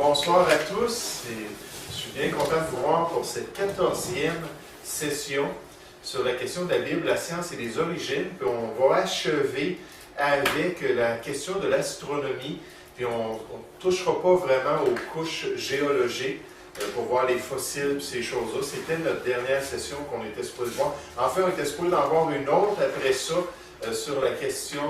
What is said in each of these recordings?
bonsoir à tous. Je suis bien content de vous voir pour cette 14e session sur la question de la Bible, la science et les origines. Puis on va achever avec la question de l'astronomie. Puis on ne touchera pas vraiment aux couches géologiques pour voir les fossiles et ces choses-là. C'était notre dernière session qu'on était supposé voir. En fait, on était supposé en voir une autre après ça sur la question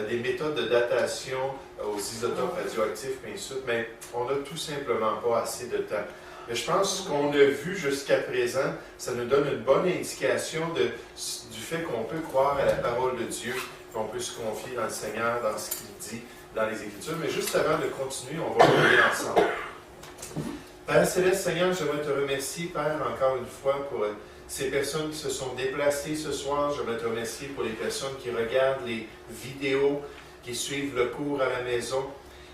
des méthodes de datation aux isotopes radioactifs, et ainsi de suite, mais on n'a tout simplement pas assez de temps. Mais je pense qu'on a vu jusqu'à présent, ça nous donne une bonne indication du fait qu'on peut croire à la parole de Dieu, qu'on peut se confier dans le Seigneur, dans ce qu'il dit dans les Écritures. Mais juste avant de continuer, on va prier ensemble. Père Céleste, Seigneur, j'aimerais te remercier, Père, encore une fois, pour ces personnes qui se sont déplacées ce soir. J'aimerais te remercier pour les personnes qui regardent les vidéos, qui suivent le cours à la maison.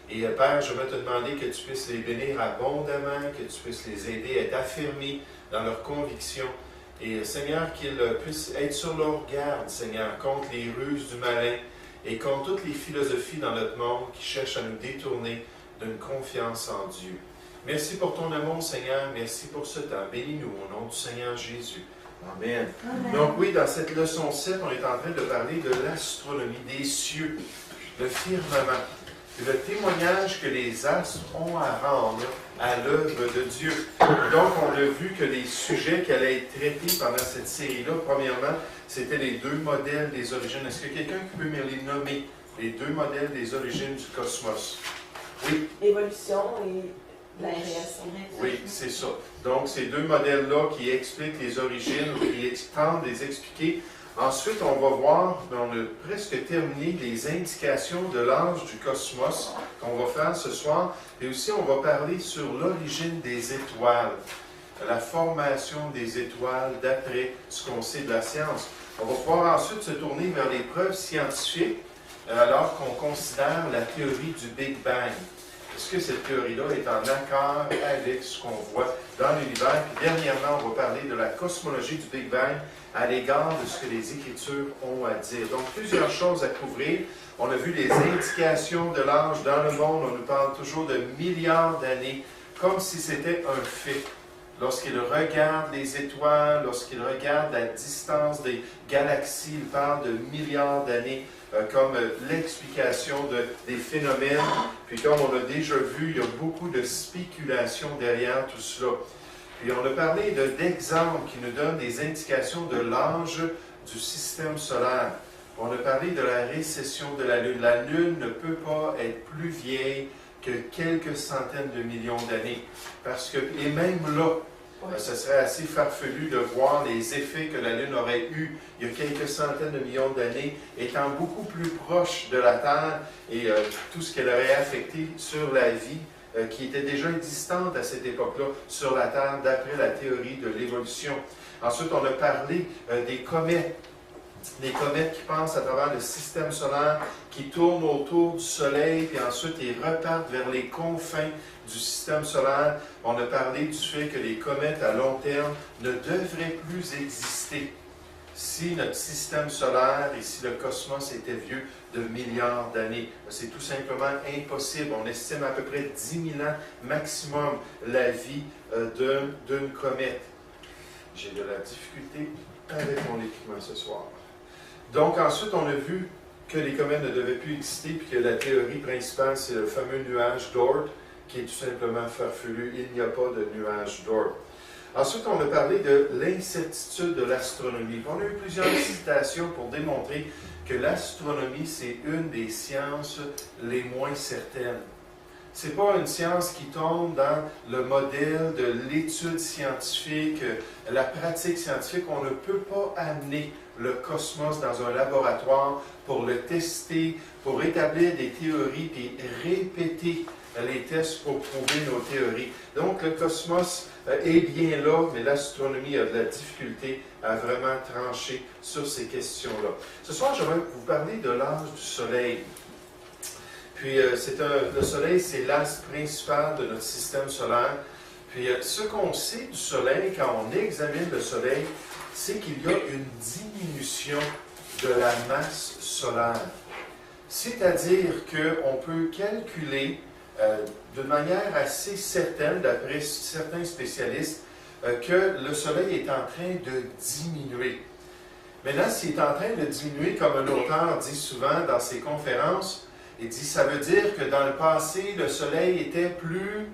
Et Père, j'aimerais te demander que tu puisses les bénir abondamment, que tu puisses les aider à être affermis dans leurs convictions. Et Seigneur, qu'ils puissent être sur leur garde, Seigneur, contre les ruses du malin et contre toutes les philosophies dans notre monde qui cherchent à nous détourner d'une confiance en Dieu. Merci pour ton amour, Seigneur. Merci pour ce temps. Bénis-nous au nom du Seigneur Jésus. Amen. Amen. Donc oui, dans cette leçon 7, on est en train de parler de l'astronomie, des cieux, le firmament, le témoignage que les astres ont à rendre à l'œuvre de Dieu. Donc, on a vu que les sujets qui allaient être traités pendant cette série-là, premièrement, c'était les deux modèles des origines. Est-ce que quelqu'un peut me les nommer, les deux modèles des origines du cosmos? Oui. L'évolution et la création. Oui, c'est ça. Donc, ces deux modèles-là qui expliquent les origines, qui tentent de les expliquer. Ensuite, on va voir, on a presque terminé les indications de l'âge du cosmos qu'on va faire ce soir. Et aussi, on va parler sur l'origine des étoiles, la formation des étoiles d'après ce qu'on sait de la science. On va pouvoir ensuite se tourner vers les preuves scientifiques alors qu'on considère la théorie du Big Bang. Est-ce que cette théorie-là est en accord avec ce qu'on voit dans l'univers? Puis dernièrement, on va parler de la cosmologie du Big Bang à l'égard de ce que les Écritures ont à dire. Donc, plusieurs choses à couvrir. On a vu les indications de l'âge dans le monde. On nous parle toujours de milliards d'années, comme si c'était un fait. Lorsqu'il regarde les étoiles, lorsqu'il regarde la distance des galaxies, il parle de milliards d'années comme l'explication des phénomènes. Puis comme on a déjà vu, il y a beaucoup de spéculation derrière tout cela. Puis on a parlé d'exemples qui nous donnent des indications de l'âge du système solaire. On a parlé de la récession de la Lune. La Lune ne peut pas être plus vieille que quelques centaines de millions d'années. Parce que, et même là, ce serait assez farfelu de voir les effets que la Lune aurait eus il y a quelques centaines de millions d'années, étant beaucoup plus proche de la Terre et tout ce qu'elle aurait affecté sur la vie qui était déjà existante à cette époque-là sur la Terre, d'après la théorie de l'évolution. Ensuite, on a parlé des comètes. Des comètes qui passent à travers le système solaire, qui tournent autour du Soleil, puis ensuite ils repartent vers les confins du système solaire. On a parlé du fait que les comètes à long terme ne devraient plus exister si notre système solaire et si le cosmos était vieux de milliards d'années. C'est tout simplement impossible. On estime à peu près 10 000 ans maximum la vie d'une comète. J'ai de la difficulté avec mon équipement ce soir. Donc ensuite, on a vu que les comètes ne devaient plus exister, puis que la théorie principale, c'est le fameux nuage d'Oort, qui est tout simplement farfelu. Il n'y a pas de nuage d'Oort. Ensuite, on a parlé de l'incertitude de l'astronomie. On a eu plusieurs citations pour démontrer que l'astronomie, c'est une des sciences les moins certaines. Ce n'est pas une science qui tombe dans le modèle de l'étude scientifique, la pratique scientifique. On ne peut pas amener le cosmos dans un laboratoire pour le tester, pour établir des théories et répéter les tests pour prouver nos théories. Donc, le cosmos est bien là, mais l'astronomie a de la difficulté à vraiment trancher sur ces questions-là. Ce soir, je vais vous parler de l'âge du Soleil. Puis, le Soleil, c'est l'astre principal de notre système solaire. Puis, ce qu'on sait du Soleil, quand on examine le Soleil, c'est qu'il y a une diminution de la masse solaire. C'est-à-dire qu'on peut calculer d'une manière assez certaine, d'après certains spécialistes, que le Soleil est en train de diminuer. Maintenant, s'il est en train de diminuer, comme un auteur dit souvent dans ses conférences, il dit, ça veut dire que dans le passé, le Soleil était plus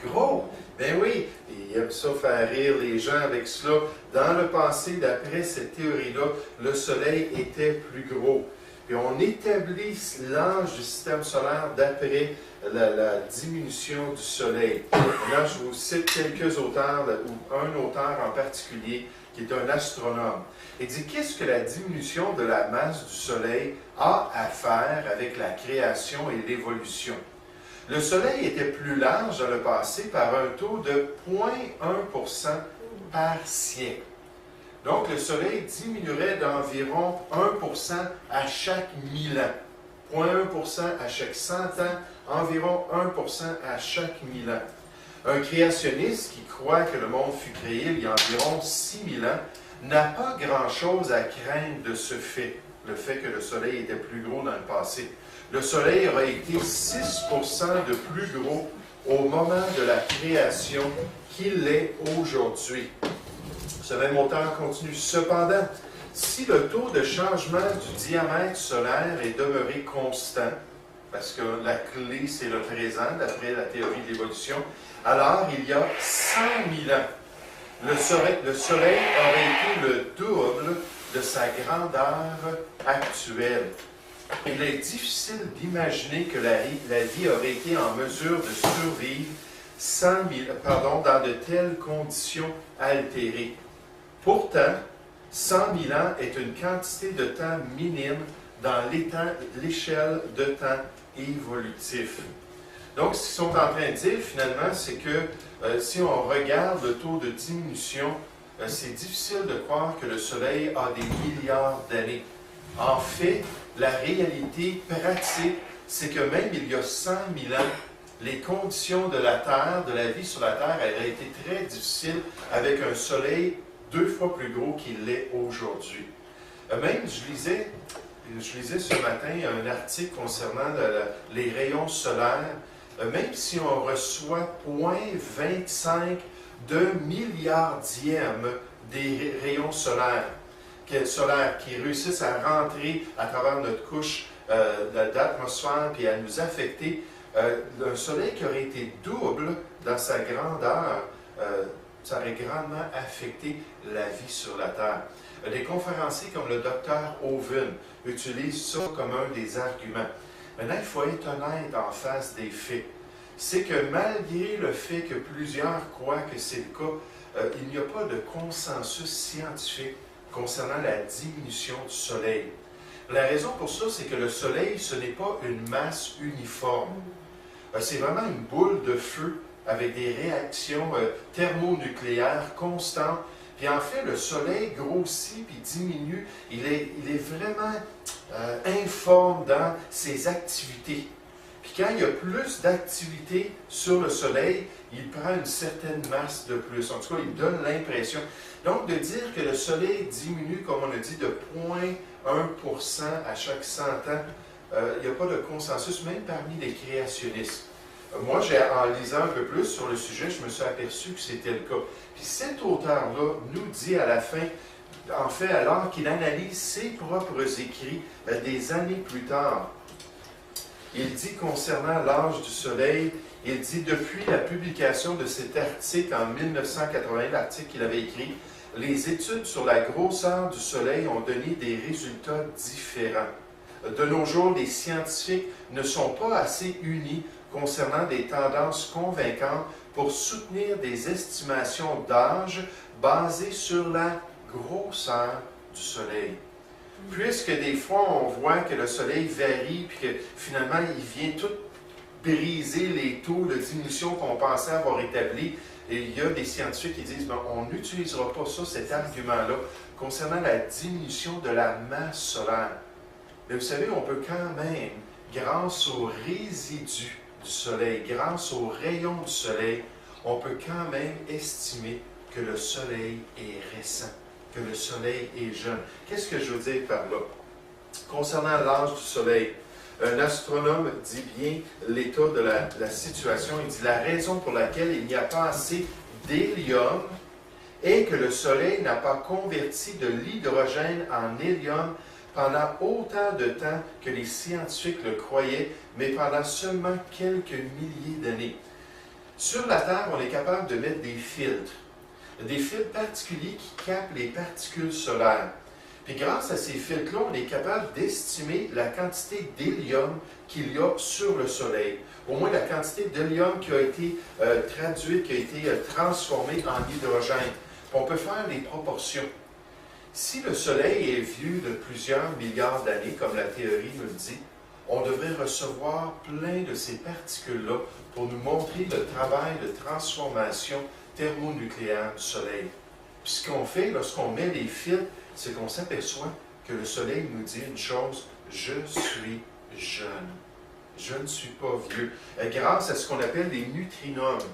gros. Ben oui, il aime ça faire rire les gens avec cela. Dans le passé, d'après cette théorie-là, le Soleil était plus gros. Puis on établit l'âge du système solaire d'après la diminution du Soleil. Là, je vous cite quelques auteurs, ou un auteur en particulier, qui est un astronome. Il dit, qu'est-ce que la diminution de la masse du Soleil a à faire avec la création et l'évolution? Le Soleil était plus large dans le passé par un taux de 0,1% par siècle. Donc, le Soleil diminuerait d'environ 1% à chaque 1000 ans. 0,1% à chaque 100 ans, environ 1% à chaque 1000 ans. Un créationniste qui croit que le monde fut créé il y a environ 6000 ans n'a pas grand-chose à craindre de ce fait, le fait que le Soleil était plus gros dans le passé. Le Soleil aurait été 6% de plus gros au moment de la création qu'il l'est aujourd'hui. Ce même auteur continue. Cependant, si le taux de changement du diamètre solaire est demeuré constant, parce que la clé c'est le présent, d'après la théorie de l'évolution, alors il y a 100 000 ans, le Soleil aurait été le double de sa grandeur actuelle. Il est difficile d'imaginer que la vie aurait été en mesure de survivre dans de telles conditions altérées. Pourtant, 100 000 ans est une quantité de temps minime dans l'échelle de temps évolutif. Donc, ce qu'ils sont en train de dire, finalement, c'est que si on regarde le taux de diminution, c'est difficile de croire que le Soleil a des milliards d'années. En fait, la réalité pratique, c'est que même il y a 100 000 ans, les conditions de la Terre, de la vie sur la Terre, auraient été très difficiles avec un Soleil 2 fois plus gros qu'il l'est aujourd'hui. Même, je lisais ce matin un article concernant les rayons solaires. Même si on reçoit 0,25 de milliardième des rayons solaires qui réussissent à rentrer à travers notre couche d'atmosphère et à nous affecter, un Soleil qui aurait été double dans sa grandeur, ça aurait grandement affecté la vie sur la Terre. Les conférenciers comme le Dr Owen utilisent ça comme un des arguments. Maintenant, il faut être honnête en face des faits. C'est que malgré le fait que plusieurs croient que c'est le cas, il n'y a pas de consensus scientifique concernant la diminution du Soleil. La raison pour ça, c'est que le Soleil, ce n'est pas une masse uniforme. C'est vraiment une boule de feu avec des réactions thermonucléaires constantes. Puis en fait, le Soleil grossit puis diminue. Il est vraiment informe dans ses activités. Puis quand il y a plus d'activité sur le Soleil, il prend une certaine masse de plus. En tout cas, il donne l'impression. Donc, de dire que le Soleil diminue, comme on a dit, de 0,1% à chaque 100 ans, il n'y a pas de consensus, même parmi les créationnistes. Moi, en lisant un peu plus sur le sujet, je me suis aperçu que c'était le cas. Puis cet auteur-là nous dit à la fin, en fait, alors qu'il analyse ses propres écrits des années plus tard, il dit concernant l'âge du Soleil, il dit depuis la publication de cet article en 1980, l'article qu'il avait écrit, les études sur la grosseur du Soleil ont donné des résultats différents. De nos jours, les scientifiques ne sont pas assez unis concernant des tendances convaincantes pour soutenir des estimations d'âge basées sur la grosseur du Soleil. Puisque des fois, on voit que le Soleil varie, puis que finalement, il vient tout briser les taux de diminution qu'on pensait avoir établis. Et il y a des scientifiques qui disent, bon, on n'utilisera pas ça, cet argument-là, concernant la diminution de la masse solaire. Mais vous savez, on peut quand même, grâce aux résidus du Soleil, grâce aux rayons du Soleil, on peut quand même estimer que le Soleil est récent, que le Soleil est jeune. Qu'est-ce que je veux dire par là? Concernant l'âge du Soleil, Un astronome dit bien l'état de la situation. Il dit la raison pour laquelle il n'y a pas assez d'hélium est que le Soleil n'a pas converti de l'hydrogène en hélium pendant autant de temps que les scientifiques le croyaient, mais pendant seulement quelques milliers d'années. Sur la Terre, on est capable de mettre des filtres particuliers qui captent les particules solaires. Puis grâce à ces filtres-là, on est capable d'estimer la quantité d'hélium qu'il y a sur le Soleil. Au moins la quantité d'hélium qui a été traduite, qui a été transformée en hydrogène. Puis on peut faire des proportions. Si le Soleil est vieux de plusieurs milliards d'années, comme la théorie nous le dit, on devrait recevoir plein de ces particules-là pour nous montrer le travail de transformation thermonucléaire du Soleil. Puis ce qu'on fait lorsqu'on met les filtres, c'est qu'on s'aperçoit que le Soleil nous dit une chose, je suis jeune. Je ne suis pas vieux. Grâce à ce qu'on appelle les neutrinos,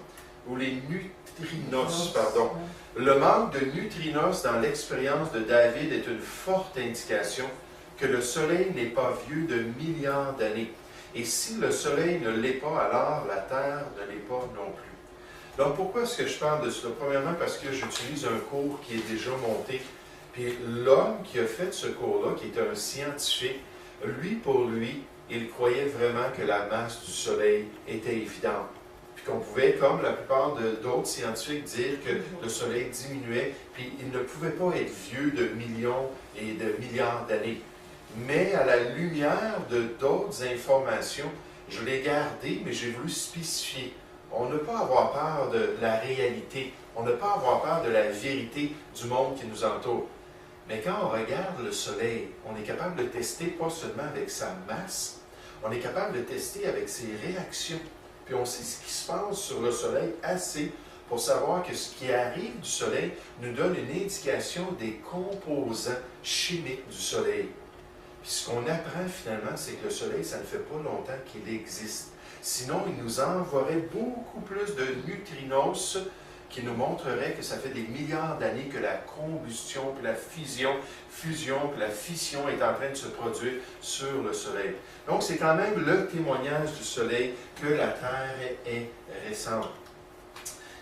ou les neutrinos, pardon. Le manque de neutrinos dans l'expérience de David est une forte indication que le Soleil n'est pas vieux de milliards d'années. Et si le Soleil ne l'est pas, alors la Terre ne l'est pas non plus. Donc pourquoi est-ce que je parle de cela? Premièrement, parce que j'utilise un cours qui est déjà monté. Puis l'homme qui a fait ce cours-là, qui était un scientifique, pour lui, il croyait vraiment que la masse du Soleil était évidente. Puis qu'on pouvait, comme la plupart d'autres scientifiques, dire que le Soleil diminuait, puis il ne pouvait pas être vieux de millions et de milliards d'années. Mais à la lumière de d'autres informations, je l'ai gardé, mais j'ai voulu spécifier. On n'a pas à avoir peur de la réalité. On n'a pas à avoir peur de la vérité du monde qui nous entoure. Mais quand on regarde le Soleil, on est capable de tester pas seulement avec sa masse, on est capable de tester avec ses réactions. Puis on sait ce qui se passe sur le Soleil assez pour savoir que ce qui arrive du Soleil nous donne une indication des composants chimiques du Soleil. Puis ce qu'on apprend finalement, c'est que le Soleil, ça ne fait pas longtemps qu'il existe. Sinon, il nous envoierait beaucoup plus de neutrinos qui nous montrerait que ça fait des milliards d'années que la combustion, puis la fusion, puis la fission est en train de se produire sur le Soleil. Donc, c'est quand même le témoignage du Soleil que la Terre est récente.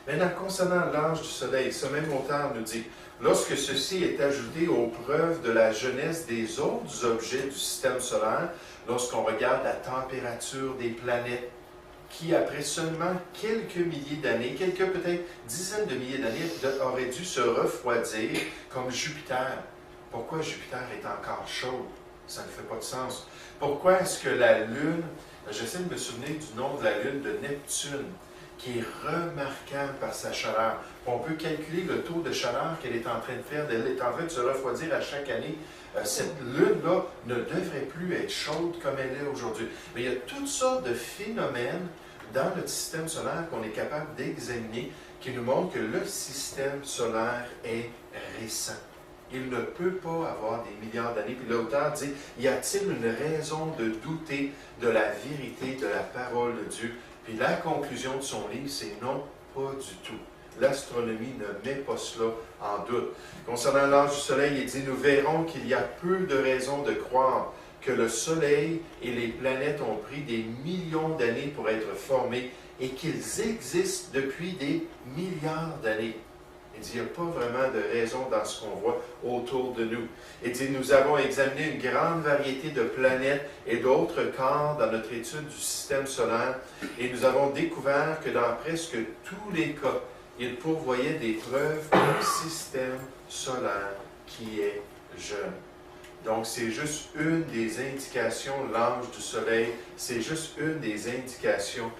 Maintenant, concernant l'âge du Soleil, ce même auteur nous dit « Lorsque ceci est ajouté aux preuves de la jeunesse des autres objets du système solaire, lorsqu'on regarde la température des planètes, qui, après seulement quelques milliers d'années, quelques peut-être dizaines de milliers d'années, auraient dû se refroidir comme Jupiter. Pourquoi Jupiter est encore chaude? Ça ne fait pas de sens. Pourquoi est-ce que la Lune, j'essaie de me souvenir du nom de la Lune de Neptune, qui est remarquable par sa chaleur. On peut calculer le taux de chaleur qu'elle est en train de faire. Elle est en train de se refroidir à chaque année. Cette lune-là ne devrait plus être chaude comme elle est aujourd'hui. Mais il y a toutes sortes de phénomènes dans notre système solaire qu'on est capable d'examiner qui nous montrent que le système solaire est récent. Il ne peut pas avoir des milliards d'années. Puis l'auteur dit, y a-t-il une raison de douter de la vérité de la parole de Dieu? Puis la conclusion de son livre, c'est non, pas du tout. L'astronomie ne met pas cela en doute. Concernant l'âge du Soleil, il dit, nous verrons qu'il y a peu de raisons de croire que le Soleil et les planètes ont pris des millions d'années pour être formés et qu'ils existent depuis des milliards d'années. Il dit, il n'y a pas vraiment de raison dans ce qu'on voit autour de nous. Il dit, nous avons examiné une grande variété de planètes et d'autres corps dans notre étude du système solaire et nous avons découvert que dans presque tous les cas, il pourvoyait des preuves d'un système solaire qui est jeune. Donc, c'est juste une des indications, l'âge du Soleil, c'est juste une des indications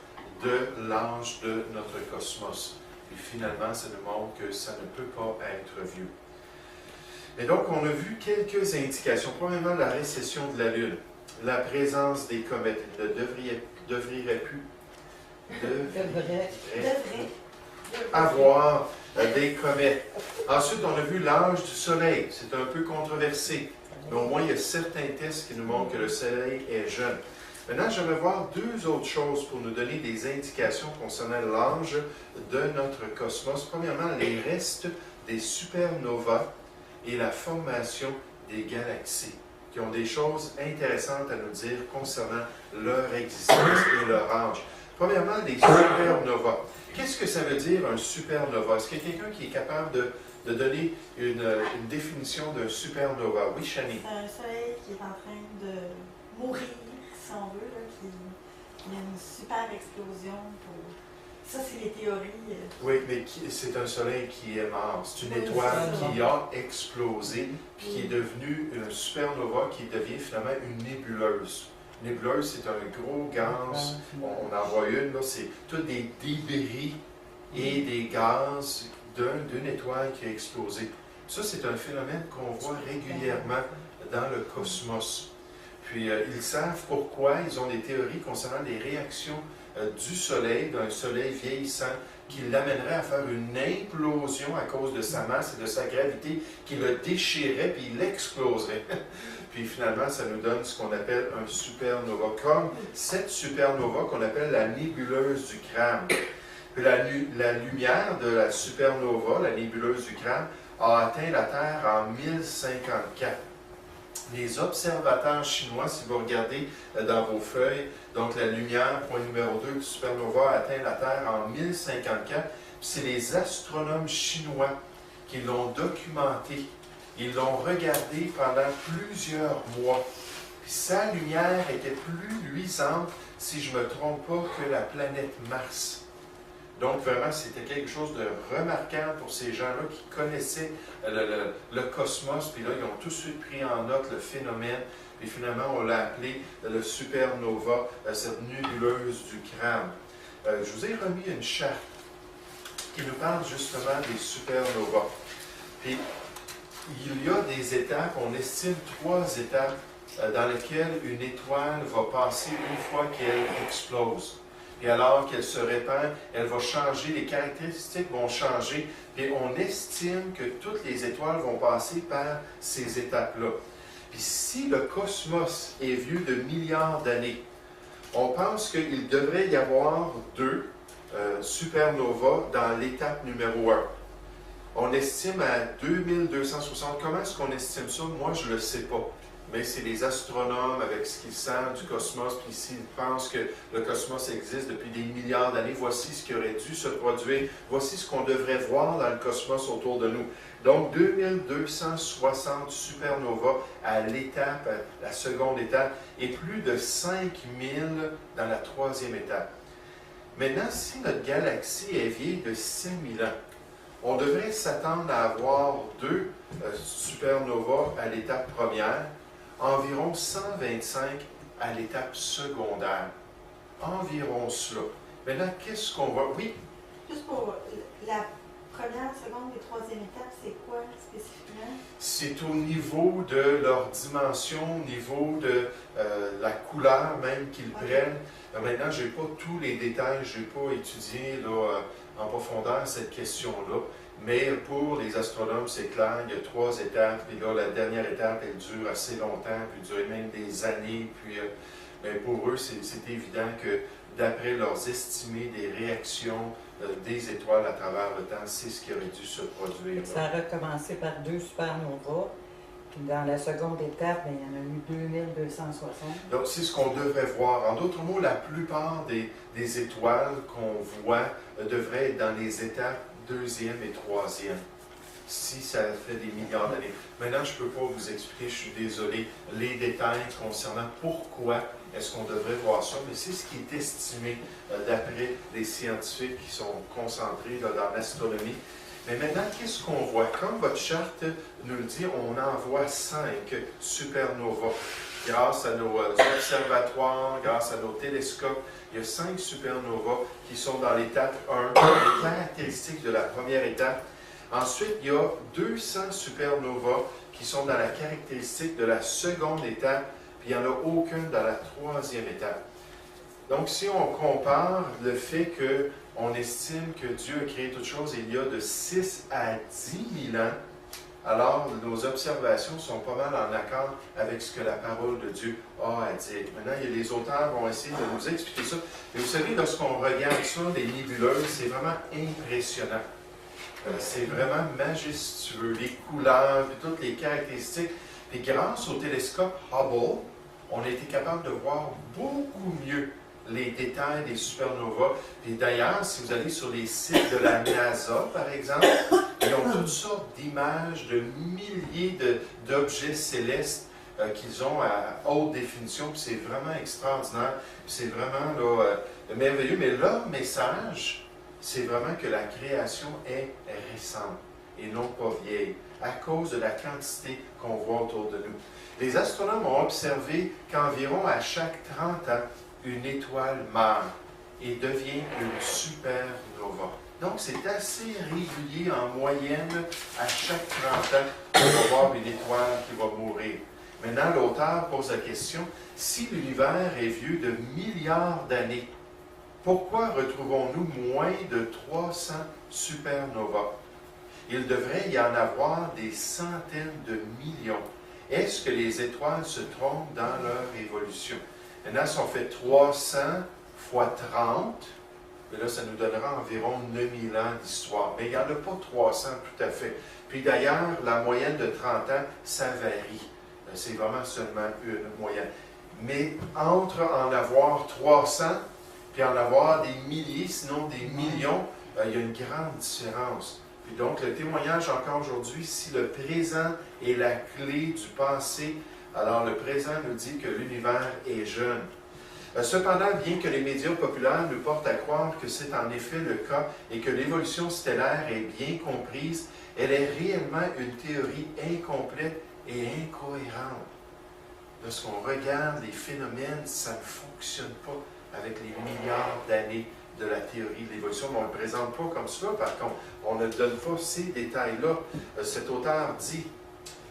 de l'âge de notre cosmos. Et finalement, ça nous montre que ça ne peut pas être vieux. Et donc, on a vu quelques indications. Premièrement, la récession de la Lune, la présence des comètes. Il ne devrait plus avoir des comètes. Ensuite, on a vu l'âge du Soleil. C'est un peu controversé. Mais au moins, il y a certains tests qui nous montrent que le Soleil est jeune. Maintenant, j'aimerais voir deux autres choses pour nous donner des indications concernant l'âge de notre cosmos. Premièrement, les restes des supernovas et la formation des galaxies. qui ont des choses intéressantes à nous dire concernant leur existence et leur âge. Premièrement, les supernovas. Qu'est-ce que ça veut dire un supernova? Est-ce qu'il y a quelqu'un qui est capable de donner une définition d'un supernova? Oui, Shani. C'est un soleil qui est en train de mourir, si on veut, là, qui a une super explosion pour... Ça, c'est les théories. Oui, mais c'est un soleil qui est mort. C'est une Oui, étoile c'est qui a explosé, puis qui est devenue une supernova qui devient finalement une nébuleuse. Une nébuleuse, c'est un gros gaz. On en voit une, là, c'est tous des débris et des gaz d'une étoile qui a explosé. Ça, c'est un phénomène qu'on voit régulièrement dans le cosmos. Puis, ils savent pourquoi. Ils ont des théories concernant les réactions du Soleil, d'un Soleil vieillissant, qui l'amènerait à faire une implosion à cause de sa masse et de sa gravité, qui le déchirerait puis il exploserait. Puis finalement, ça nous donne ce qu'on appelle un supernova, comme cette supernova qu'on appelle la nébuleuse du crâne. Puis la lumière de la supernova, la nébuleuse du crâne, a atteint la Terre en 1054. Les observateurs chinois, si vous regardez dans vos feuilles, donc la lumière, point numéro 2 du supernova, a atteint la Terre en 1054. C'est les astronomes chinois qui l'ont documenté. Ils l'ont regardé pendant plusieurs mois. Puis sa lumière était plus luisante, si je ne me trompe pas, que la planète Mars. Donc, vraiment, c'était quelque chose de remarquable pour ces gens-là qui connaissaient le cosmos. Puis là, ils ont tout de suite pris en note le phénomène. Et finalement, on l'a appelé le supernova, cette nébuleuse du crâne. Je vous ai remis une charte qui nous parle justement des supernovas. Puis, il y a des étapes, on estime 3 étapes dans lesquelles une étoile va passer une fois qu'elle explose. Et alors qu'elle se répand, elle va changer, les caractéristiques vont changer, et on estime que toutes les étoiles vont passer par ces étapes-là. Puis si le cosmos est vieux de milliards d'années, on pense qu'il devrait y avoir 2 supernovas dans l'étape numéro 1. On estime à 2260. Comment est-ce qu'on estime ça? Moi, je ne le sais pas. Mais c'est les astronomes avec ce qu'ils savent du cosmos, puis s'ils pensent que le cosmos existe depuis des milliards d'années, voici ce qui aurait dû se produire, voici ce qu'on devrait voir dans le cosmos autour de nous. Donc 2260 supernovas à l'étape, la seconde étape, et plus de 5000 dans la 3e étape. Maintenant, si notre galaxie est vieille de 5000 ans, on devrait s'attendre à avoir 2 supernovas à l'étape première, environ 125 à l'étape secondaire. Environ cela. Maintenant, qu'est-ce qu'on voit? Oui? Juste pour la première, seconde et 3e étape, c'est quoi spécifiquement? C'est au niveau de leur dimension, au niveau de la couleur même qu'ils prennent. Maintenant, je n'ai pas tous les détails, je n'ai pas étudié là, en profondeur cette question-là. Mais pour les astronomes, c'est clair, il y a 3 étapes, et là, la dernière étape, elle dure assez longtemps, puis dure même des années, puis mais pour eux, c'est évident que d'après leurs estimés des réactions des étoiles à travers le temps, c'est ce qui aurait dû se produire. Ça a recommencé par 2 supernovas, puis dans la seconde étape, bien, il y en a eu 2260. Donc, c'est ce qu'on devrait voir. En d'autres mots, la plupart des étoiles qu'on voit devraient être dans les étapes 2e et 3e, si ça fait des milliards d'années. Maintenant, je ne peux pas vous expliquer, je suis désolé, les détails concernant pourquoi est-ce qu'on devrait voir ça, mais c'est ce qui est estimé d'après les scientifiques qui sont concentrés là, dans l'astronomie. Mais maintenant, qu'est-ce qu'on voit? Comme votre charte nous le dit, on en voit 5 supernovas. Grâce à nos observatoires, grâce à nos télescopes, il y a 5 supernovas qui sont dans l'étape 1, les caractéristiques de la première étape. Ensuite, il y a 200 supernovas qui sont dans la caractéristique de la seconde étape, puis il n'y en a aucune dans la 3e étape. Donc, si on compare le fait qu'on estime que Dieu a créé toutes choses il y a de 6 à 10 000 ans, alors nos observations sont pas mal en accord avec ce que la parole de Dieu a à dire. Maintenant, les auteurs vont essayer de nous expliquer ça. Et vous savez, lorsqu'on regarde ça, les nébuleuses, c'est vraiment impressionnant. C'est vraiment majestueux, les couleurs, puis toutes les caractéristiques. Et grâce au télescope Hubble, on a été capable de voir beaucoup mieux les détails des supernovas. Et d'ailleurs, si vous allez sur les sites de la NASA, par exemple, ils ont toutes sortes d'images de milliers d'objets célestes qu'ils ont à haute définition. Puis c'est vraiment extraordinaire. Puis c'est vraiment là, merveilleux. Mais leur message, c'est vraiment que la création est récente et non pas vieille, à cause de la quantité qu'on voit autour de nous. Les astronomes ont observé qu'environ à chaque 30 ans, une étoile meurt et devient une supernova. Donc, c'est assez régulier en moyenne, à chaque 30 ans, on va voir une étoile qui va mourir. Maintenant, l'auteur pose la question, si l'univers est vieux de milliards d'années, pourquoi retrouvons-nous moins de 300 supernovas? Il devrait y en avoir des centaines de millions. Est-ce que les étoiles se trompent dans leur évolution? Maintenant, si on fait 300 fois 30, mais là, ça nous donnera environ 9000 ans d'histoire. Mais il n'y en a pas 300 tout à fait. Puis d'ailleurs, la moyenne de 30 ans, ça varie. C'est vraiment seulement une moyenne. Mais entre en avoir 300 puis en avoir des milliers, sinon des millions, il y a une grande différence. Puis donc, le témoignage encore aujourd'hui, si le présent est la clé du passé, alors le présent nous dit que l'univers est jeune. Cependant, bien que les médias populaires nous portent à croire que c'est en effet le cas et que l'évolution stellaire est bien comprise, elle est réellement une théorie incomplète et incohérente. Lorsqu'on regarde les phénomènes, ça ne fonctionne pas avec les milliards d'années de la théorie de l'évolution, mais on ne le présente pas comme cela, par contre. On ne donne pas ces détails-là. Cet auteur dit,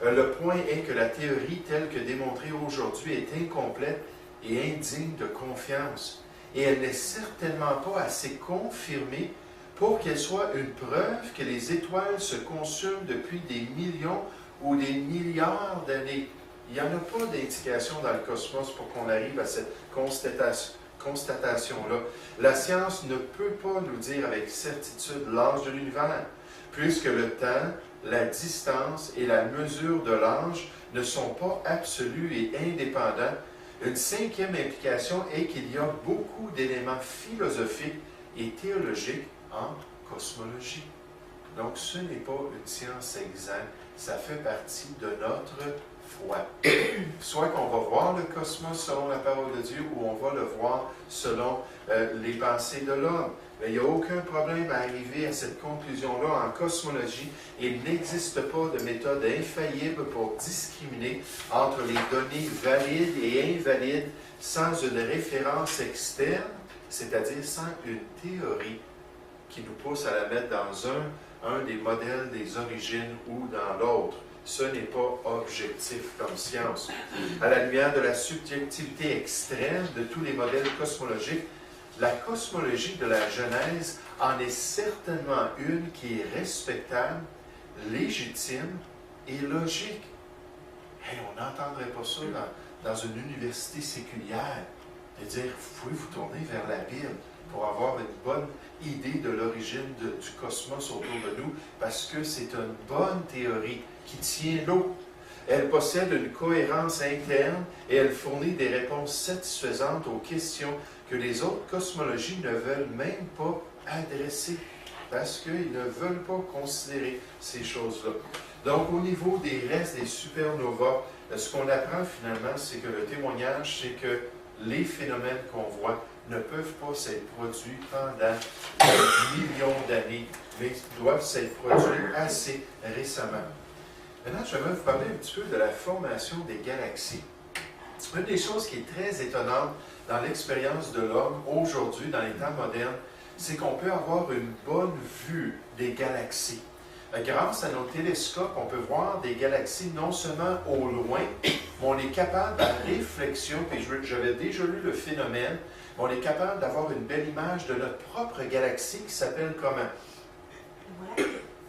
le point est que la théorie telle que démontrée aujourd'hui est incomplète et indigne de confiance. Et elle n'est certainement pas assez confirmée pour qu'elle soit une preuve que les étoiles se consument depuis des millions ou des milliards d'années. Il n'y en a pas d'indication dans le cosmos pour qu'on arrive à cette constatation-là. La science ne peut pas nous dire avec certitude l'âge de l'univers, puisque le temps, la distance et la mesure de l'âge ne sont pas absolus et indépendants. Une cinquième implication est qu'il y a beaucoup d'éléments philosophiques et théologiques en cosmologie. Donc, ce n'est pas une science exacte, ça fait partie de notre foi. Soit qu'on va voir le cosmos selon la parole de Dieu, ou on va le voir selon les pensées de l'homme. Mais il n'y a aucun problème à arriver à cette conclusion-là en cosmologie. Il n'existe pas de méthode infaillible pour discriminer entre les données valides et invalides sans une référence externe, c'est-à-dire sans une théorie qui nous pousse à la mettre dans un des modèles des origines ou dans l'autre. Ce n'est pas objectif comme science. À la lumière de la subjectivité extrême de tous les modèles cosmologiques, la cosmologie de la Genèse en est certainement une qui est respectable, légitime et logique. Hey, on n'entendrait pas ça dans une université séculière. De dire, vous pouvez vous tourner vers la Bible pour avoir une bonne idée de l'origine du cosmos autour de nous, parce que c'est une bonne théorie qui tient l'eau. Elle possède une cohérence interne et elle fournit des réponses satisfaisantes aux questions que les autres cosmologies ne veulent même pas adresser, parce qu'ils ne veulent pas considérer ces choses-là. Donc, au niveau des restes des supernovas, ce qu'on apprend finalement, c'est que le témoignage, c'est que les phénomènes qu'on voit ne peuvent pas s'être produits pendant des millions d'années, mais doivent s'être produits assez récemment. Maintenant, je vais vous parler un petit peu de la formation des galaxies. Une des choses qui est très étonnante dans l'expérience de l'homme aujourd'hui, dans les temps modernes, c'est qu'on peut avoir une bonne vue des galaxies. Grâce à nos télescopes, on peut voir des galaxies non seulement au loin, mais on est capable, à réflexion, puis j'avais déjà lu le phénomène, on est capable d'avoir une belle image de notre propre galaxie qui s'appelle comment?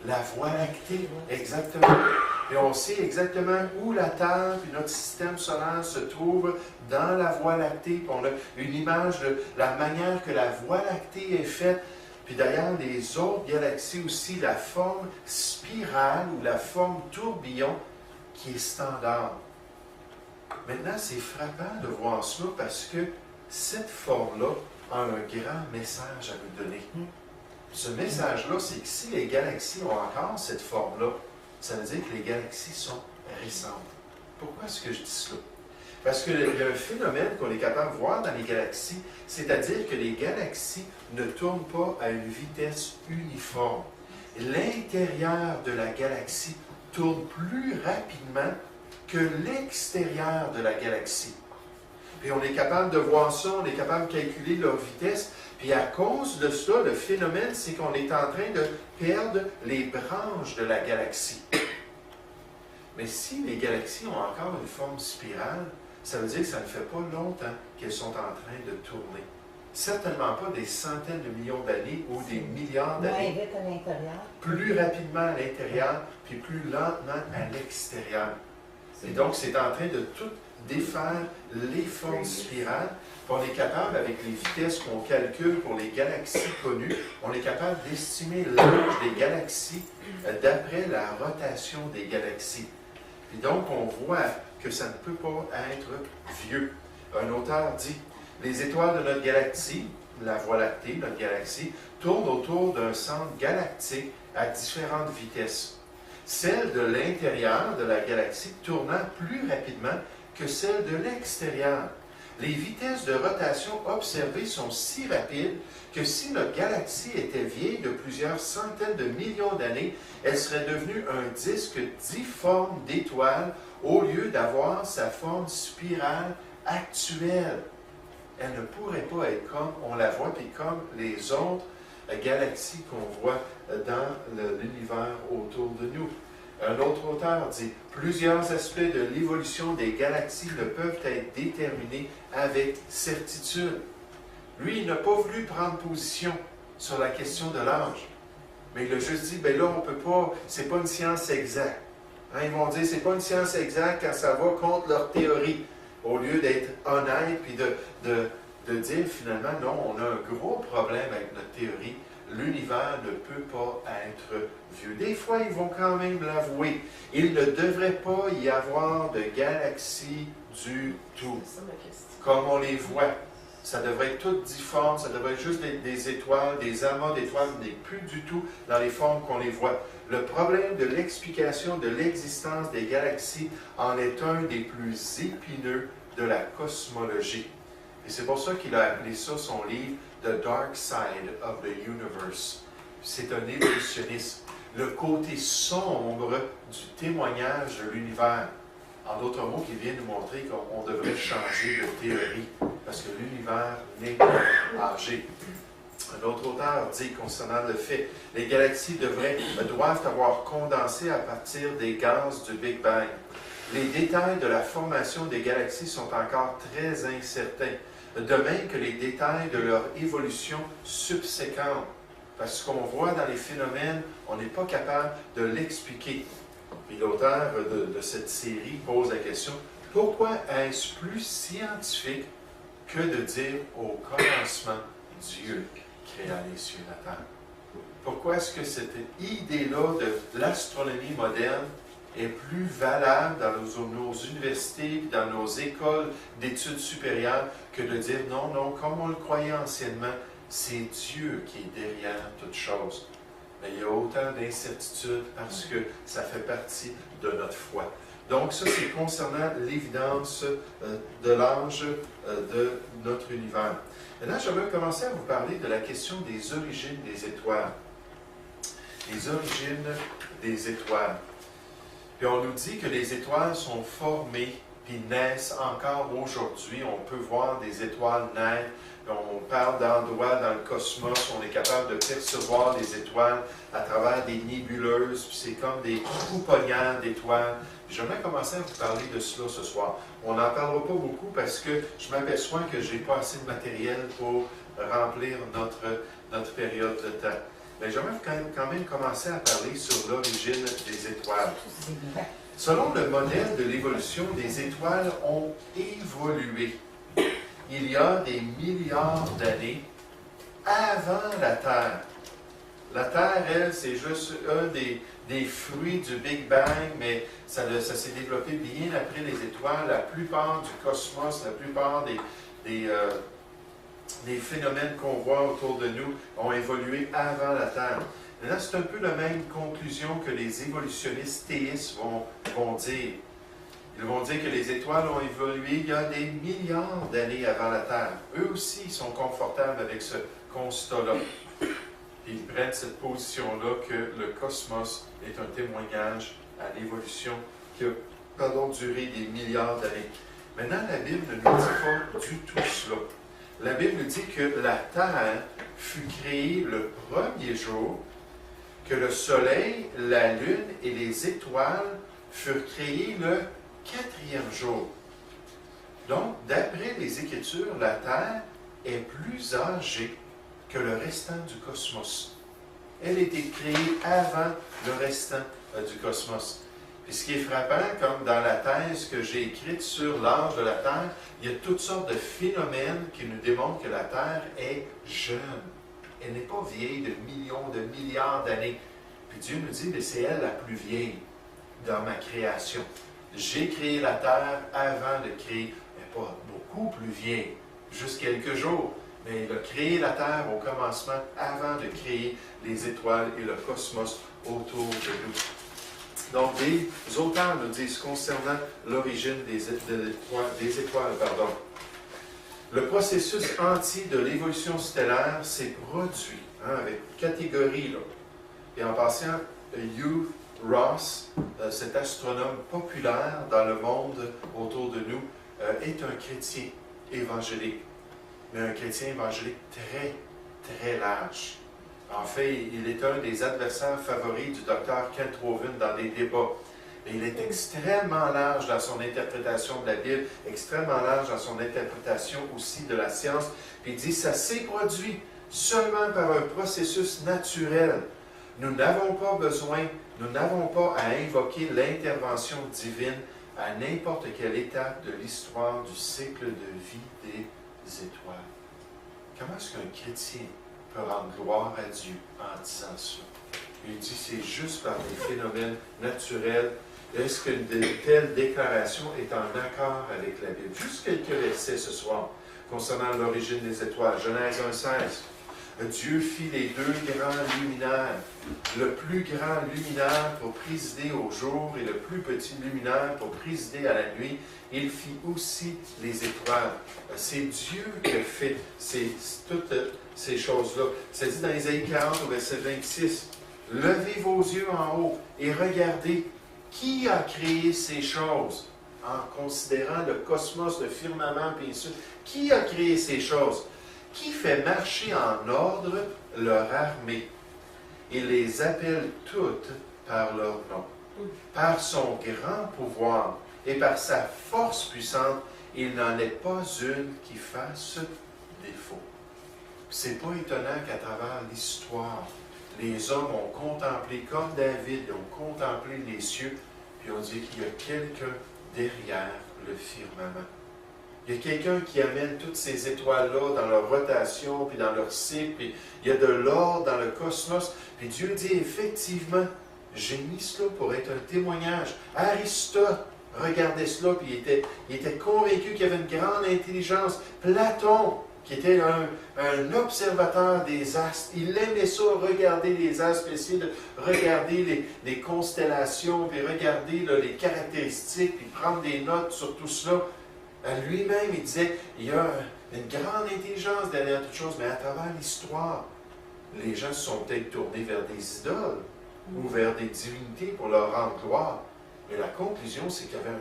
La Voie lactée, exactement. Et on sait exactement où la Terre et notre système solaire se trouvent dans la Voie lactée. Puis on a une image de la manière que la Voie lactée est faite. Puis d'ailleurs, les autres galaxies aussi, la forme spirale ou la forme tourbillon qui est standard. Maintenant, c'est frappant de voir cela parce que cette forme-là a un grand message à nous donner. Ce message-là, c'est que si les galaxies ont encore cette forme-là, ça veut dire que les galaxies sont récentes. Pourquoi est-ce que je dis cela? Parce qu'il y a un phénomène qu'on est capable de voir dans les galaxies, c'est-à-dire que les galaxies ne tournent pas à une vitesse uniforme. L'intérieur de la galaxie tourne plus rapidement que l'extérieur de la galaxie. Puis on est capable de voir ça, on est capable de calculer leur vitesse. Puis à cause de cela, le phénomène, c'est qu'on est en train de perdre les branches de la galaxie. Mais si les galaxies ont encore une forme spirale, ça veut dire que ça ne fait pas longtemps qu'elles sont en train de tourner. Certainement pas des centaines de millions d'années ou des milliards d'années. Moins vite à l'intérieur. Plus rapidement à l'intérieur, puis plus lentement à l'extérieur. Et donc, c'est en train de tout défaire les formes spirales. Puis on est capable, avec les vitesses qu'on calcule pour les galaxies connues, on est capable d'estimer l'âge des galaxies d'après la rotation des galaxies. Et donc, on voit que ça ne peut pas être vieux. Un auteur dit, les étoiles de notre galaxie, la Voie lactée, notre galaxie, tournent autour d'un centre galactique à différentes vitesses. Celle de l'intérieur de la galaxie tournant plus rapidement que celle de l'extérieur. Les vitesses de rotation observées sont si rapides que si notre galaxie était vieille de plusieurs centaines de millions d'années, elle serait devenue un disque difforme d'étoiles au lieu d'avoir sa forme spirale actuelle. Elle ne pourrait pas être comme on la voit, puis comme les autres galaxies qu'on voit dans l'univers autour de nous. Un autre auteur dit « Plusieurs aspects de l'évolution des galaxies ne peuvent être déterminés avec certitude. » Lui, il n'a pas voulu prendre position sur la question de l'âge. Mais il a juste dit « Ben là, on ne peut pas, c'est pas une science exacte. Hein, » Ils vont dire « C'est pas une science exacte quand ça va contre leur théorie. » Au lieu d'être honnête puis de dire finalement « Non, on a un gros problème avec notre théorie. » L'univers ne peut pas être vieux. Des fois, ils vont quand même l'avouer. Il ne devrait pas y avoir de galaxies du tout. C'est ça ma question. Comme on les voit. Ça devrait être tout difforme, ça devrait être juste des étoiles, des amas d'étoiles, mais plus du tout dans les formes qu'on les voit. Le problème de l'explication de l'existence des galaxies en est un des plus épineux de la cosmologie. Et c'est pour ça qu'il a appelé ça son livre The Dark Side of the Universe. C'est un évolutionniste. Le côté sombre du témoignage de l'univers. En d'autres mots, qui vient nous montrer qu'on devrait changer de théorie, parce que l'univers n'est pas âgé. Un autre auteur dit concernant le fait les galaxies doivent avoir condensé à partir des gaz du Big Bang. Les détails de la formation des galaxies sont encore très incertains, de même que les détails de leur évolution subséquente. Parce qu'on voit dans les phénomènes, on n'est pas capable de l'expliquer. Puis l'auteur de cette série pose la question, pourquoi est-ce plus scientifique que de dire au commencement, Dieu créa les cieux et la terre? Pourquoi est-ce que cette idée-là de l'astronomie moderne est plus valable dans nos universités, dans nos écoles d'études supérieures, que de dire non, non, comme on le croyait anciennement, c'est Dieu qui est derrière toute chose. Mais il y a autant d'incertitudes parce que ça fait partie de notre foi. Donc ça, c'est concernant l'évidence de l'âge de notre univers. Maintenant, j'aimerais commencer à vous parler de la question des origines des étoiles. Les origines des étoiles. Puis on nous dit que les étoiles sont formées puis naissent encore aujourd'hui. On peut voir des étoiles naître. On parle d'endroits dans le cosmos, on est capable de percevoir les étoiles à travers des nébuleuses, puis c'est comme des pouponnières d'étoiles. J'aimerais commencer à vous parler de cela ce soir. On n'en parlera pas beaucoup parce que je m'aperçois que je n'ai pas assez de matériel pour remplir notre période de temps. Mais j'aimerais quand même commencer à parler sur l'origine des étoiles. Selon le modèle de l'évolution, les étoiles ont évolué. Il y a des milliards d'années avant la Terre. La Terre, elle, c'est juste un des fruits du Big Bang, mais ça s'est développé bien après les étoiles. La plupart du cosmos, la plupart des phénomènes qu'on voit autour de nous ont évolué avant la Terre. Et là, c'est un peu la même conclusion que les évolutionnistes théistes vont dire. Ils vont dire que les étoiles ont évolué il y a des milliards d'années avant la Terre. Eux aussi, ils sont confortables avec ce constat-là. Ils prennent cette position-là que le cosmos est un témoignage à l'évolution qui a duré des milliards d'années. Maintenant, la Bible ne nous dit pas du tout cela. La Bible nous dit que la Terre fut créée le premier jour, que le Soleil, la Lune et les étoiles furent créés le quatrième jour. Donc, d'après les Écritures, la Terre est plus âgée que le restant du cosmos. Elle a été créée avant le restant du cosmos. Et ce qui est frappant, comme dans la thèse que j'ai écrite sur l'âge de la Terre, il y a toutes sortes de phénomènes qui nous démontrent que la Terre est jeune. Elle n'est pas vieille de millions, de milliards d'années. Puis Dieu nous dit, mais c'est elle la plus vieille dans ma création. J'ai créé la Terre avant de créer, mais pas beaucoup plus vieille, juste quelques jours. Mais il a créé la Terre au commencement avant de créer les étoiles et le cosmos autour de nous. Donc, les auteurs nous disent concernant l'origine des étoiles. Le processus entier de l'évolution stellaire s'est produit, avec catégorie, là. Et en passant, Hugh Ross, cet astronome populaire dans le monde autour de nous, est un chrétien évangélique. Mais un chrétien évangélique très, très large. En fait, il est un des adversaires favoris du docteur Kent Hovind dans les débats. Et il est extrêmement large dans son interprétation de la Bible, extrêmement large dans son interprétation aussi de la science. Puis il dit, ça s'est produit seulement par un processus naturel. Nous n'avons pas besoin, nous n'avons pas à invoquer l'intervention divine à n'importe quelle étape de l'histoire du cycle de vie des étoiles. Comment est-ce qu'un chrétien peut rendre gloire à Dieu en disant ça? Il dit c'est juste par des phénomènes naturels. Est-ce qu'une telle déclaration est en accord avec la Bible? Juste quelques versets ce soir concernant l'origine des étoiles. Genèse 1,16. Dieu fit les deux grands luminaires, le plus grand luminaire pour présider au jour et le plus petit luminaire pour présider à la nuit. Il fit aussi les étoiles. C'est Dieu qui a fait toutes ces choses-là. C'est dit dans Isaïe 40 au verset 26. Levez vos yeux en haut et regardez qui a créé ces choses en considérant le cosmos, le firmament, puis ainsi de suite. Qui a créé ces choses? Qui fait marcher en ordre leur armée et les appelle toutes par leur nom. Par son grand pouvoir et par sa force puissante, il n'en est pas une qui fasse défaut. C'est pas étonnant qu'à travers l'histoire, les hommes ont contemplé, comme David, ils ont contemplé les cieux, puis on dit qu'il y a quelqu'un derrière le firmament. Il y a quelqu'un qui amène toutes ces étoiles-là dans leur rotation, puis dans leur cycle, puis il y a de l'ordre dans le cosmos. Puis Dieu dit effectivement, j'ai mis cela pour être un témoignage. Aristote regardait cela, puis il était convaincu qu'il y avait une grande intelligence. Platon, qui était un observateur des astres, il aimait ça, regarder les astres, essayer de regarder les constellations, puis regarder là, les caractéristiques, puis prendre des notes sur tout cela. Lui-même, il disait, il y a une grande intelligence derrière toute chose, mais à travers l'histoire, les gens se sont peut-être tournés vers des idoles ou vers des divinités pour leur rendre gloire. Mais la conclusion, c'est qu'il y avait un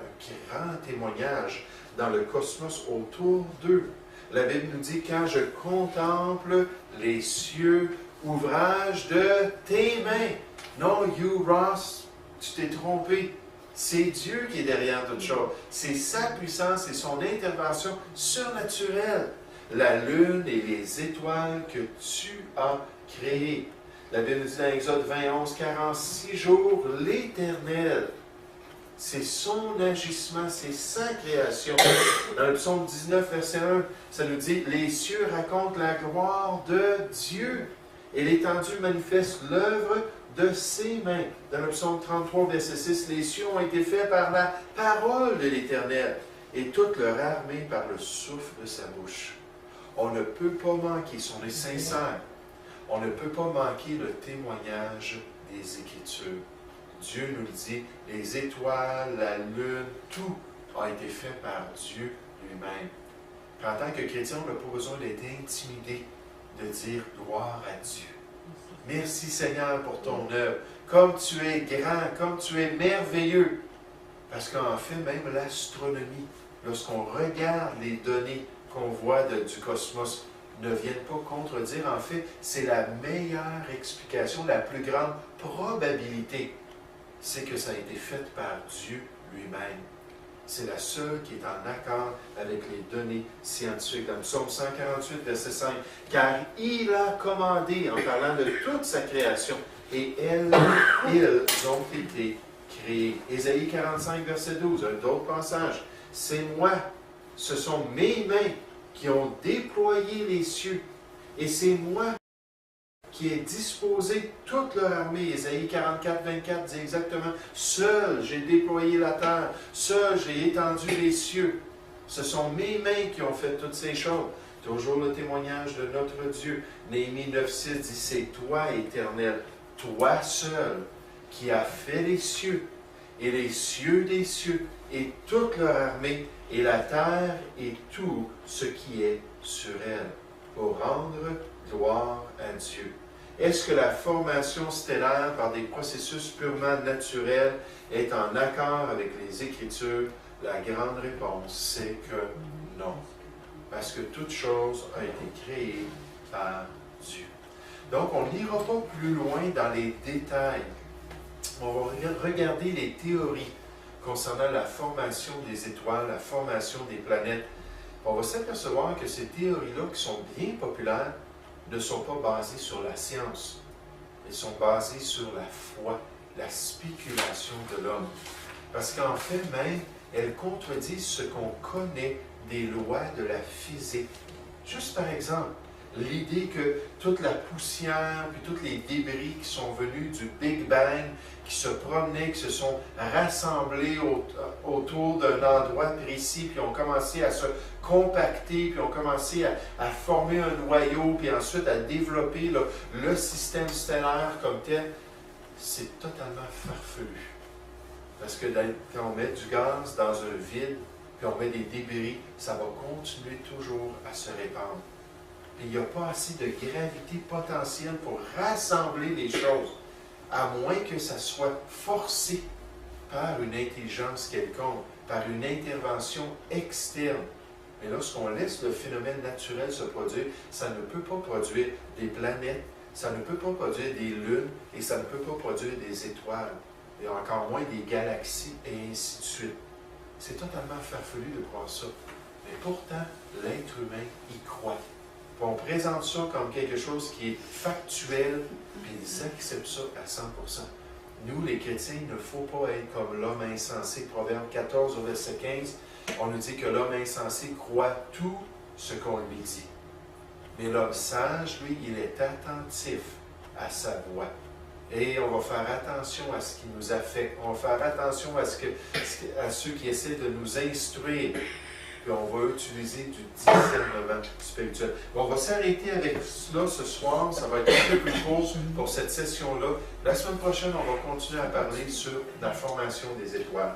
grand témoignage dans le cosmos autour d'eux. La Bible nous dit, quand je contemple les cieux, ouvrage de tes mains. Non, Hugh Ross, tu t'es trompé. C'est Dieu qui est derrière toute chose. C'est sa puissance et son intervention surnaturelle. La lune et les étoiles que tu as créées. La Bible nous dit dans Exode 21, 46 jours, l'Éternel. C'est son agissement, c'est sa création. Dans le psaume 19, verset 1, ça nous dit, les cieux racontent la gloire de Dieu Et l'étendue manifeste l'œuvre de ses mains. Dans le psaume 33, verset 6, les cieux ont été faits par la parole de l'Éternel, et toute leur armée par le souffle de sa bouche. On ne peut pas manquer, si on est sincère, on ne peut pas manquer le témoignage des Écritures. Dieu nous le dit, les étoiles, la lune, tout a été fait par Dieu lui-même. En tant que chrétien, on n'a pas besoin d'être intimidé, de dire gloire à Dieu. Merci Seigneur pour ton œuvre. Comme tu es grand, comme tu es merveilleux. Parce qu'en fait, même l'astronomie, lorsqu'on regarde les données qu'on voit du cosmos, ne viennent pas contredire. En fait, c'est la meilleure explication, la plus grande probabilité, c'est que ça a été fait par Dieu lui-même. C'est la seule qui est en accord avec les données scientifiques. Dans le psaume 148, verset 5, « Car il a commandé, en parlant de toute sa création, et ils ont été créés. » Ésaïe 45, verset 12, un autre passage. « C'est moi, ce sont mes mains qui ont déployé les cieux, et c'est moi qui ai disposé toute leur armée. » Ésaïe 44, 24 dit exactement, « Seul j'ai déployé la terre, seul j'ai étendu les cieux. Ce sont mes mains qui ont fait toutes ces choses. » Toujours le témoignage de notre Dieu. Néhémie 9, 6 dit, « C'est toi, Éternel, toi seul, qui as fait les cieux, et les cieux des cieux, et toute leur armée, et la terre et tout ce qui est sur elle, pour rendre gloire à Dieu. » Est-ce que la formation stellaire par des processus purement naturels est en accord avec les Écritures? La grande réponse, c'est que non. Parce que toute chose a été créée par Dieu. Donc, on n'ira pas plus loin dans les détails. On va regarder les théories concernant la formation des étoiles, la formation des planètes. On va s'apercevoir que ces théories-là, qui sont bien populaires, ne sont pas basées sur la science. Elles sont basées sur la foi, la spéculation de l'homme. Parce qu'en fait même, elles contredisent ce qu'on connaît des lois de la physique. Juste par exemple, l'idée que toute la poussière, puis tous les débris qui sont venus du Big Bang, qui se promenaient, qui se sont rassemblés autour d'un endroit précis, puis ont commencé à se compacter, puis ont commencé à former un noyau, puis ensuite à développer le système stellaire comme tel, c'est totalement farfelu. Parce que quand on met du gaz dans un vide, puis on met des débris, ça va continuer toujours à se répandre. Il n'y a pas assez de gravité potentielle pour rassembler les choses, à moins que ça soit forcé par une intelligence quelconque, par une intervention externe. Mais lorsqu'on laisse le phénomène naturel se produire, ça ne peut pas produire des planètes, ça ne peut pas produire des lunes, et ça ne peut pas produire des étoiles, et encore moins des galaxies, et ainsi de suite. C'est totalement farfelu de croire ça. Mais pourtant, l'être humain y croit. Puis on présente ça comme quelque chose qui est factuel, puis ils acceptent ça à 100%. Nous, les chrétiens, il ne faut pas être comme l'homme insensé. Proverbe 14, au verset 15, on nous dit que l'homme insensé croit tout ce qu'on lui dit. Mais l'homme sage, lui, il est attentif à sa voix. Et on va faire attention à ce qui nous affecte. On va faire attention à ceux qui essaient de nous instruire. Puis on va utiliser du discernement spirituel. On va s'arrêter avec cela ce soir. Ça va être un peu plus court pour cette session-là. La semaine prochaine, on va continuer à parler sur la formation des étoiles.